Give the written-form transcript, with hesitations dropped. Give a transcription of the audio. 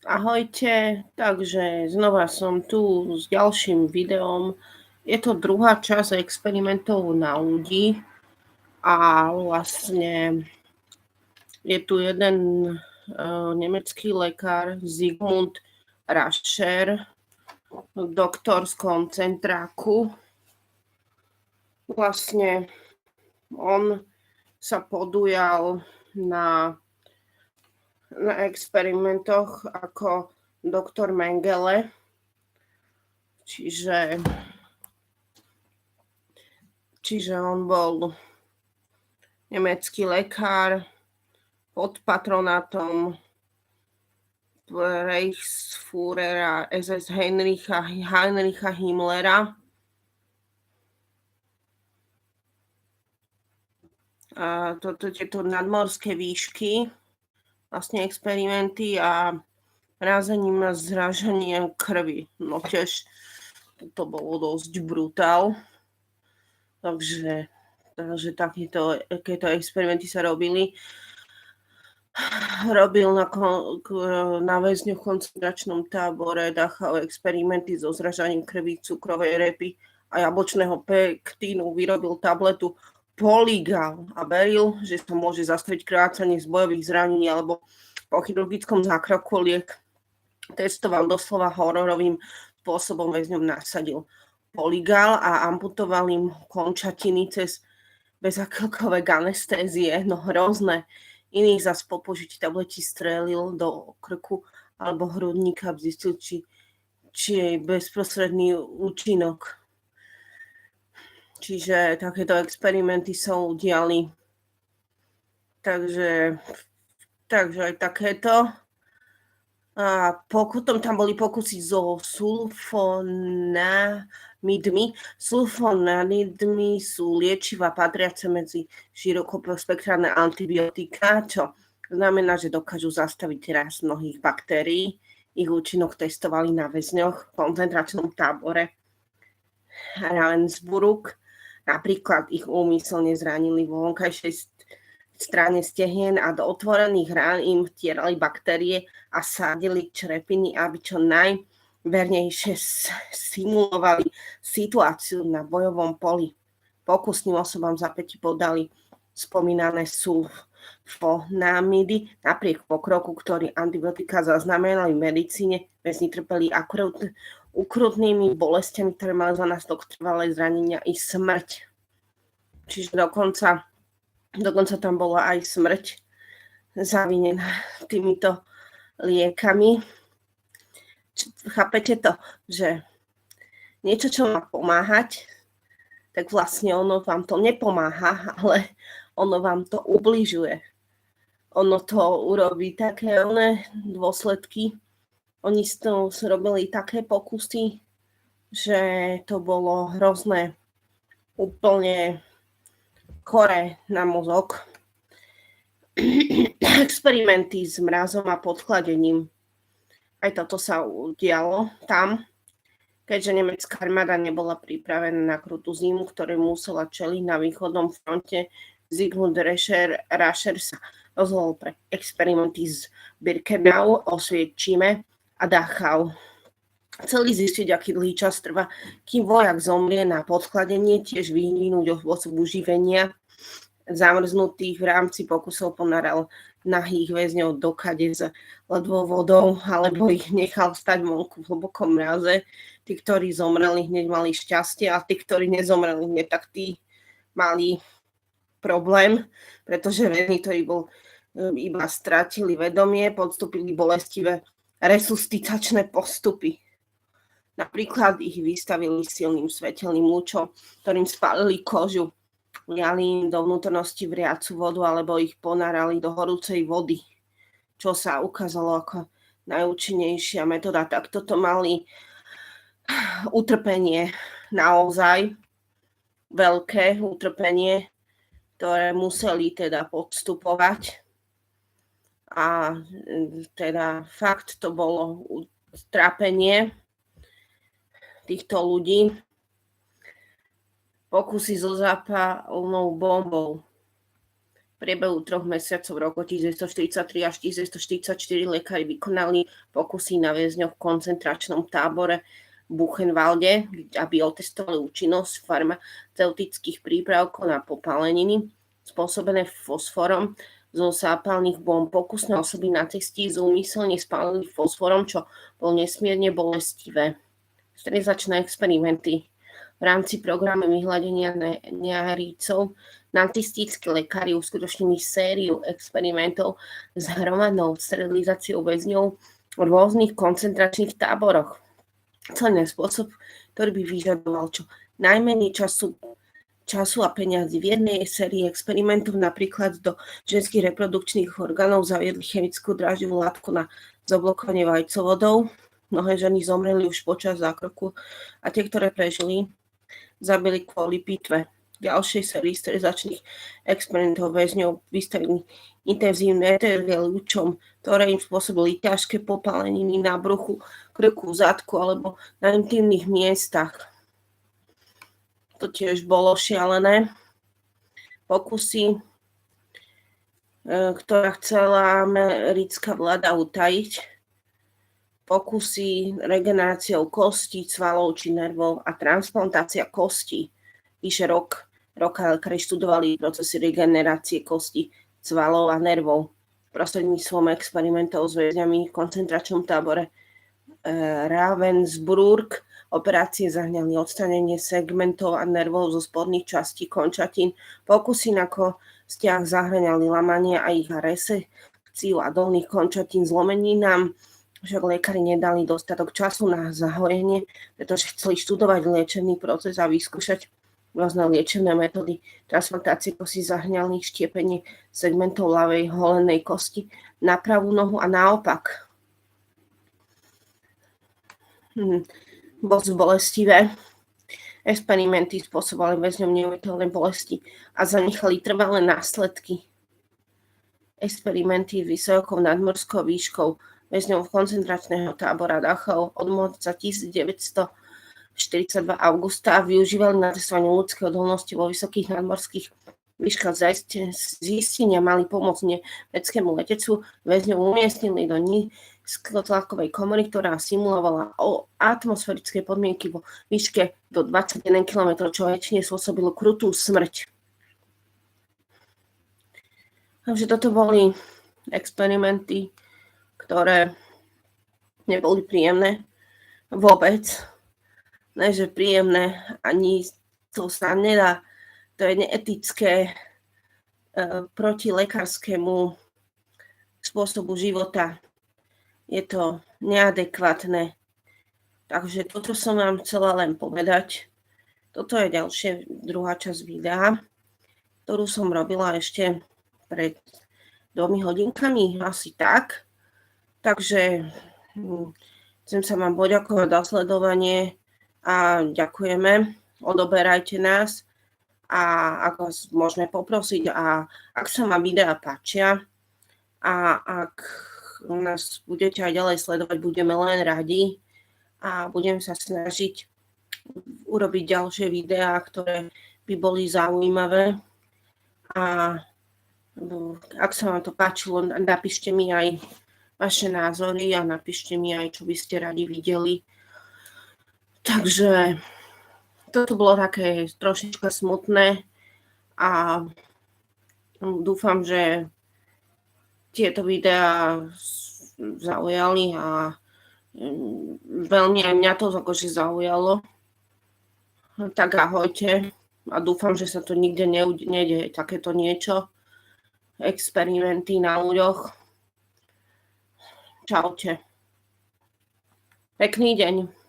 Ahojte, takže znova som tu s ďalším videom. Je to druhá časť experimentov na ľudí a vlastne je tu jeden nemecký lekár Sigmund Rascher, v doktorskom centráku. Vlastne on sa podujal na experimentoch ako doktor Mengele, čiže on bol nemecký lekár pod patronátom Reichsführera SS Heinricha Himmlera. A tieto nadmorské výšky, vlastne experimenty a mrazením a zrážaním krvi. No tiež to bolo dosť brutál. Takže takéto experimenty sa robili. Robil na väzňu v koncentračnom tábore Dachau experimenty so zražaním krvi, cukrovej repy a jablčného pektínu. Vyrobil tabletu Polygal a veril, že sa môže zastaviť krvácanie z bojových zranení alebo po chirurgickom zákroku liek. Testoval doslova hororovým spôsobom, väzňom nasadil Polygal a amputoval im končatiny bez akékoľvek anestézie, no hrozné. Iných zas po použití tableti strelil do krku alebo hrudníka, aby zistil, či je bezprostredný účinok. Čiže takéto experimenty sa udiali. Takže aj takéto. A potom tam boli pokusy so sulfonamidmi. Sulfonamidmi sú liečiva patriace medzi širokospektrálne antibiotika, čo znamená, že dokážu zastaviť rast mnohých baktérií. Ich účinok testovali na väzňoch v koncentračnom tábore Ravensbrück. Napríklad ich úmyselne zranili vo vonkajšej strane stehien a do otvorených rán im vtierali baktérie a sádili črepiny, aby čo najvernejšie simulovali situáciu na bojovom poli. Pokusným osobám zapäti podali spomínané sulfonamidy. Napriek pokroku, ktorý antibiotika zaznamenali v medicíne, väzni trpeli ukrutnými bolestiami, ktoré mali za následok trvalé zranenia i smrť. Čiže dokonca tam bola aj smrť zavinená týmito liekami. Chápete to, že niečo, čo má pomáhať, tak vlastne ono vám to nepomáha, ale ono vám to ubližuje. Ono to urobí také dôsledky. Oni s tom robili také pokusy, že to bolo hrozné. Úplne chore na mozog. Experimenty s mrazom a podchladením. Aj toto sa udialo tam, keďže nemecká armáda nebola pripravená na krutú zimu, ktoré musela čeliť na východnom fronte. Sigmund Rascher sa rozhodol pre experimenty s Birkenau, Osviečime a Dachau. Chceli zistiť, aký dlhý čas trvá, kým vojak zomrie na podchladenie, tiež vyvinúť spôsob uživenia zamrznutých. V rámci pokusov ponáral nahých väzňov do kade s ledvou vodou, alebo ich nechal stať vonku v hlbokom mraze. Tí, ktorí zomreli, hneď mali šťastie, a tí, ktorí nezomreli hneď, tak tí mali problém, pretože väzni, ktorí iba stratili vedomie, podstúpili bolestivé resuscitačné postupy. Napríklad ich vystavili silným svetelným lúčom, ktorým spálili kožu, liali im do vnútornosti vriacu vodu alebo ich ponárali do horúcej vody, čo sa ukázalo ako najúčinnejšia metóda. Tak toto mali utrpenie, naozaj veľké utrpenie, ktoré museli teda podstupovať. A teda fakt to bolo trápenie týchto ľudí. Pokusy so zápalnou bombou. priebehu 3 mesiacov roku 1943 až 1944 lekári vykonali pokusy na väzňoch v koncentračnom tábore Buchenwalde, aby otestovali účinnosť farmaceutických prípravkov na popáleniny spôsobené fosforom zo zápalných bomb. Pokusné osoby nacisti úmyselne spálili fosforom, čo bolo nesmierne bolestivé. Sterilizačné experimenty. V rámci programu vyhľadenia nearícov nacistickí lekári uskutočnili sériu experimentov s hromadnou sterilizáciou väzňov v rôznych koncentračných táboroch. Celý spôsob, ktorý by vyžadoval čo najmenej času a peňazí. V jednej sérii experimentov napríklad do ženských reprodukčných orgánov zaviedli chemickú dráždivú látku na zablokovanie vajcovodov. Mnohé ženy zomreli už počas zákroku a tie, ktoré prežili, zabili kvôli pitve. V ďalšej sérii sterilizačných experimentov väzňov vystavili intenzívne terapie lúčom, ktoré im spôsobili ťažké popáleniny na bruchu, krku, zadku alebo na intimných miestach. To tiež bolo šialené. Pokusy, ktorá chcela americká vláda utajiť. Pokusy regeneráciou kostí, svalov či nervov a transplantácia kostí. Vyše roka lekári študovali procesy regenerácie kostí, svalov a nervov. Prostredníctvom experimentov s väzňami v koncentračnom tábore Ravensbrück operácie zahňali odstranenie segmentov a nervov zo spodných častí končatín. Pokusy na kostiach zahŕňali lamanie a ich resekciu a dolných končatín zlomeninám. Však lekári nedali dostatok času na zahojenie, pretože chceli študovať liečebný proces a vyskúšať rôzne liečebné metódy. Transplantácie kosti zahňali štiepenie segmentov ľavej holenej kosti na pravú nohu a naopak. Bolo bolestivé. Experimenty spôsobovali väzňom neuveriteľné bolesti a zanechali trvalé následky. Experimenty vysokou nadmorskou výškou väzňov koncentračného tábora Dachau od marca 1942 augusta využívali na testovanie ľudskej odolnosti vo vysokých nadmorských výškach. Zistenia mali pomôcť nemeckému letectvu. Väzňov umiestnili do nízkotlakovej komory, ktorá simulovala atmosférické podmienky vo výške do 21 km, čo väčšine spôsobilo krutú smrť. Takže toto boli experimenty, ktoré neboli príjemné vôbec. Ne, že príjemné, ani to sa nedá, to je neetické proti lekárskému spôsobu života. Je to neadekvátne. Takže toto som vám chcela len povedať. Toto je druhá časť videa, ktorú som robila ešte pred 2 hodinkami, asi tak. Takže chcem sa vám poďakovať za sledovanie a ďakujeme. Odoberajte nás a ak vás môžeme poprosiť a ak sa vám videa páčia a ak nás budete aj ďalej sledovať, budeme len radi a budem sa snažiť urobiť ďalšie videá, ktoré by boli zaujímavé a ak sa vám to páčilo, napíšte mi aj vaše názory a napíšte mi aj, čo by ste radi videli. Takže toto bolo také trošička smutné a dúfam, že tieto videá zaujali a veľmi aj mňa to akože zaujalo. Tak ahojte a dúfam, že sa to nikde nedeje takéto niečo. Experimenty na ľuďoch. Čaute. Pekný deň.